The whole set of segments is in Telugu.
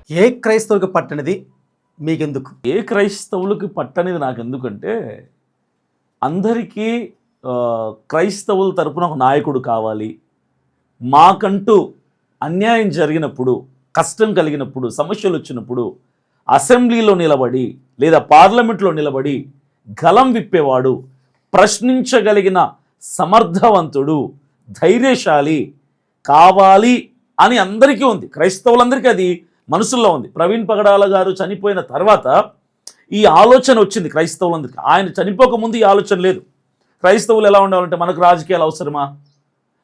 ఏ క్రైస్తవులకు పట్టనిది మీకెందుకు? ఏ క్రైస్తవులకి పట్టనిది నాకు ఎందుకంటే, అందరికీ క్రైస్తవుల తరపున ఒక నాయకుడు కావాలి. మాకంటూ అన్యాయం జరిగినప్పుడు, కష్టం కలిగినప్పుడు, సమస్యలు వచ్చినప్పుడు అసెంబ్లీలో నిలబడి లేదా పార్లమెంట్లో నిలబడి గలం విప్పేవాడు, ప్రశ్నించగలిగిన సమర్థవంతుడు, ధైర్యశాలి కావాలి అని అందరికీ ఉంది. క్రైస్తవులందరికీ అది మనసుల్లో ఉంది. ప్రవీణ్ పగడాల గారు చనిపోయిన తర్వాత ఈ ఆలోచన వచ్చింది క్రైస్తవులందరికీ. ఆయన చనిపోకముందు ఈ ఆలోచన లేదు. క్రైస్తవులు ఎలా ఉండాలంటే, మనకు రాజకీయాలు అవసరమా,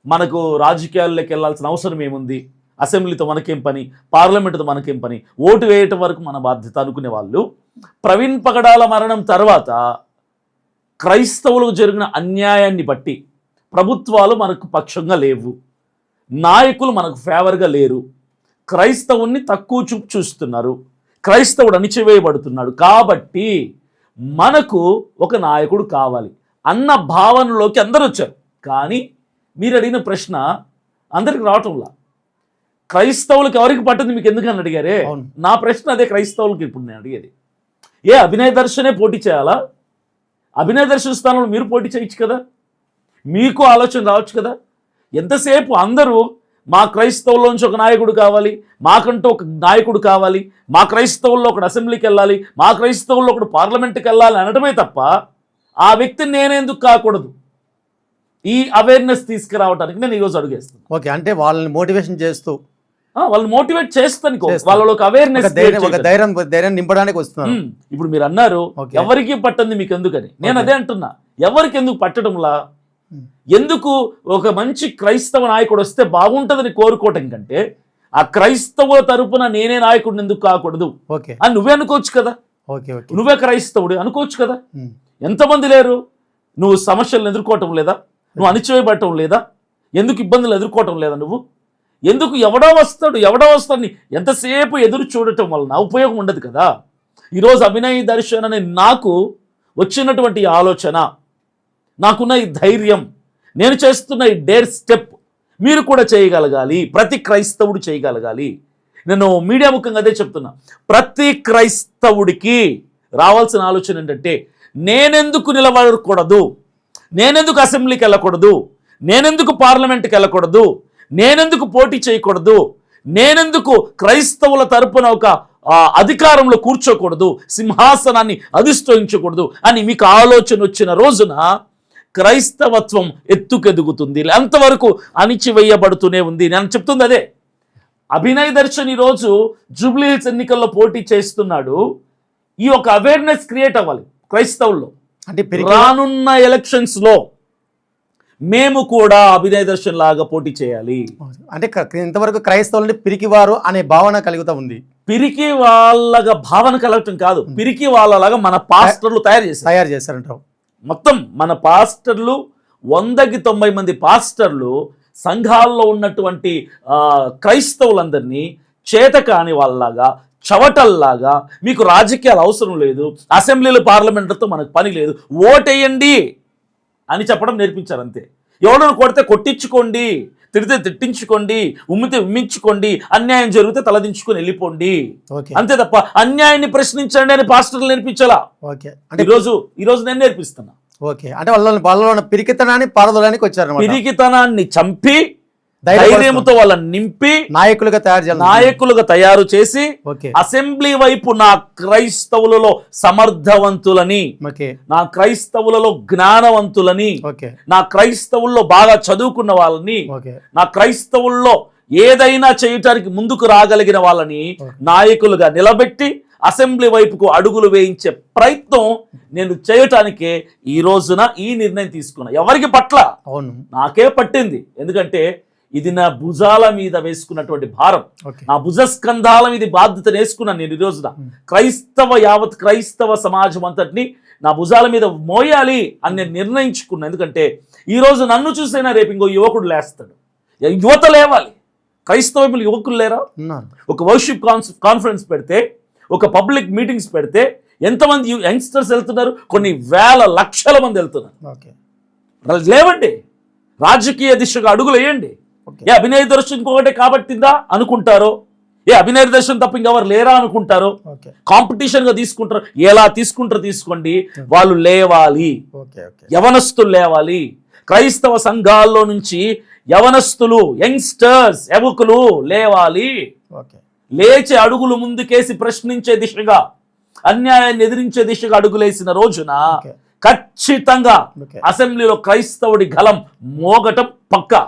మనకు రాజకీయాల్లోకి వెళ్ళాల్సిన అవసరం ఏముంది, అసెంబ్లీతో మనకేం పని, పార్లమెంటుతో మనకేం పని, ఓటు వేయటం వరకు మన బాధ్యత అనుకునే వాళ్ళు ప్రవీణ్ పగడాల మరణం తర్వాత క్రైస్తవులకు జరిగిన అన్యాయాన్ని బట్టి ప్రభుత్వాలు మనకు పక్షంగా లేవు, నాయకులు మనకు ఫేవర్గా లేరు, క్రైస్తవుని తక్కువ చూపు చూస్తున్నారు, క్రైస్తవుడు అణిచివేయబడుతున్నాడు, కాబట్టి మనకు ఒక నాయకుడు కావాలి అన్న భావనలోకి అందరూ వచ్చారు. కానీ మీరు అడిగిన ప్రశ్న అందరికి రావటంలా. క్రైస్తవులకు ఎవరికి పట్టింది మీకు ఎందుకని అడిగారే, నా ప్రశ్న అదే. క్రైస్తవులకి ఇప్పుడు నేను అడిగేది, ఏ అభినయ దర్శనే పోటీ చేయాలా? అభినయ దర్శన స్థానంలో మీరు పోటీ చేయొచ్చు కదా, మీకు ఆలోచన రావచ్చు కదా. ఎంతసేపు అందరూ మా క్రైస్తవుల్లోంచి ఒక నాయకుడు కావాలి, మాకంటూ ఒక నాయకుడు కావాలి, మా క్రైస్తవుల్లో ఒకడు అసెంబ్లీకి వెళ్ళాలి, మా క్రైస్తవుల్లో ఒకడు పార్లమెంట్కి వెళ్ళాలి అనడమే తప్ప ఆ వ్యక్తిని నేనెందుకు కాకూడదు, ఈ అవేర్నెస్ తీసుకురావడానికి నేను ఈరోజు అడుగేస్తాను. ఓకే, అంటే వాళ్ళని మోటివేషన్ చేస్తూ, వాళ్ళని మోటివేట్ చేస్తాను, వాళ్ళలో ఒక అవేర్నెస్, ధైర్యం నింపడానికి వస్తున్నాను. ఇప్పుడు మీరు అన్నారు ఎవరికి పట్టంది మీకు ఎందుకని, నేను అదే అంటున్నా. ఎవరికి ఎందుకు పట్టడంలా, ఎందుకు ఒక మంచి క్రైస్తవ నాయకుడు వస్తే బాగుంటుందని కోరుకోవటం కంటే ఆ క్రైస్తవుల తరపున నేనే నాయకుడిని ఎందుకు కాకూడదు అని నువ్వే అనుకోవచ్చు కదా. నువ్వే క్రైస్తవుడు అనుకోవచ్చు కదా. ఎంతమంది లేరు? నువ్వు సమస్యలను ఎదుర్కోవటం లేదా? నువ్వు అణిచివేయబడటం లేదా? ఎందుకు ఇబ్బందులు ఎదుర్కోవటం లేదా? నువ్వు ఎందుకు ఎవడో వస్తాడు ఎంతసేపు ఎదురు చూడటం వలన ఉపయోగం ఉండదు కదా. ఈరోజు అభినయ్ దర్శన్ అనే నాకు వచ్చినటువంటి ఆలోచన, నాకున్న ఈ ధైర్యం, నేను చేస్తున్న ఈ డేర్ స్టెప్ మీరు కూడా చేయగలగాలి, ప్రతి క్రైస్తవుడు చేయగలగాలి. నేను మీడియా ముఖంగా అదే చెప్తున్నా. ప్రతి క్రైస్తవుడికి రావాల్సిన ఆలోచన ఏంటంటే, నేనెందుకు నిలబడకూడదు, నేనెందుకు అసెంబ్లీకి వెళ్ళకూడదు, నేనెందుకు పార్లమెంట్కి వెళ్ళకూడదు, నేనెందుకు పోటీ చేయకూడదు, నేనెందుకు క్రైస్తవుల తరపున ఒక అధికారంలో కూర్చోకూడదు, సింహాసనాన్ని అధిష్ఠించకూడదు అని మీకు ఆలోచన వచ్చిన రోజున క్రైస్తవత్వం ఎత్తుకెదుగుతుంది. అంతవరకు అణిచివేయబడుతూనే ఉంది. నేను చెప్తుంది అదే. అభినయ్ దర్శన్ ఈరోజు జూబ్లీ హిల్స్ ఎన్నికల్లో పోటీ చేస్తున్నాడు. ఈ ఒక అవేర్నెస్ క్రియేట్ అవ్వాలి క్రైస్తవుల్లో. అంటే రానున్న ఎలక్షన్స్ లో మేము కూడా అభినయ్ దర్శన్ లాగా పోటీ చేయాలి. అంటే ఇంతవరకు క్రైస్తవులని పిరికివారు అనే భావన కలుగుతూ ఉంది. పిరికి వాళ్ళగా భావన కలగటం కాదు, పిరికి వాళ్ళలాగా మన పాస్టర్లు తయారు చేశారంటారు. మొత్తం మన పాస్టర్లు 100కి 90 మంది పాస్టర్లు సంఘాల్లో ఉన్నటువంటి క్రైస్తవులందరినీ చేతకాని వాళ్ళలాగా, చవటల్లాగా, మీకు రాజకీయాలు అవసరం లేదు, అసెంబ్లీలు పార్లమెంట్లతో మనకు పని లేదు, ఓటేయండి అని చెప్పడం నేర్పించారు. అంతే. ఎవడను కొడితే కొట్టించుకోండి, తిడితే తిట్టించుకోండి, ఉమ్మితే ఉమ్మించుకోండి, అన్యాయం జరిగితే తలదించుకొని వెళ్ళిపోండి, అంతే తప్ప అన్యాయాన్ని ప్రశ్నించండి అని పాస్టర్లు నేర్పించాలా. ఈరోజు నేను నేర్పిస్తున్నా. ఓకే, అంటే వాళ్ళలో పిరికితనాన్ని పారదోడానికి వచ్చారు. పిరికితనాన్ని చంపి ధైర్యంతో వాళ్ళని నింపి నాయకులుగా తయారు చేసి అసెంబ్లీ వైపు నా క్రైస్తవులలో సమర్థవంతులని, నా క్రైస్తవులలో జ్ఞానవంతులని, నా క్రైస్తవుల్లో బాగా చదువుకున్న వాళ్ళని, నా క్రైస్తవుల్లో ఏదైనా చేయటానికి ముందుకు రాగలిగిన వాళ్ళని నాయకులుగా నిలబెట్టి అసెంబ్లీ వైపుకు అడుగులు వేయించే ప్రయత్నం నేను చేయటానికే ఈ రోజున ఈ నిర్ణయం తీసుకున్నా. ఎవరికి పట్ల, నాకే పట్టింది. ఎందుకంటే ఇది నా భుజాల మీద వేసుకున్నటువంటి భారం, నా భుజస్కంధాల మీద బాధ్యతను వేసుకున్నాను నేను. ఈ రోజున యావత్ క్రైస్తవ సమాజం అంతటిని నా భుజాల మీద మోయాలి అని నేను నిర్ణయించుకున్నాను. ఎందుకంటే ఈరోజు నన్ను చూసైనా రేపు ఇంకో యువకుడు లేస్తాడు, యువత లేవాలి. క్రైస్తవ యువకులు లేరా? ఒక వర్షిప్ కాన్ఫరెన్స్ పెడితే, ఒక పబ్లిక్ మీటింగ్స్ పెడితే ఎంతమంది యంగ్స్టర్స్ వెళ్తున్నారు? కొన్ని వేల లక్షల మంది వెళ్తున్నారు. లేవండి, రాజకీయ దిశగా అడుగులు వేయండి. అభినయ దర్శన్ ఇంకొకటే కాబట్టిందా అనుకుంటారో, అభినయ దర్శనం తప్ప ఇంకెవరు లేరా అనుకుంటారు. ఓకే కాంపిటీషన్ గా తీసుకుంటారు. ఎలా తీసుకుంటారు తీసుకోండి, వాళ్ళు లేవాలి. ఓకే ఓకే యవనస్తులు లేవాలి. క్రైస్తవ సంఘాల్లో నుంచి యవనస్తులు, యంగ్స్టర్స్, యువకులు లేవాలి. ఓకే లేచే అడుగులు ముందుకేసి ప్రశ్నించే దిశగా, అన్యాయాన్ని ఎదిరించే దిశగా అడుగులేసిన రోజున ఓకే ఖచ్చితంగా ఓకే అసెంబ్లీలో క్రైస్తవుడి గలం మోగటం పక్కా.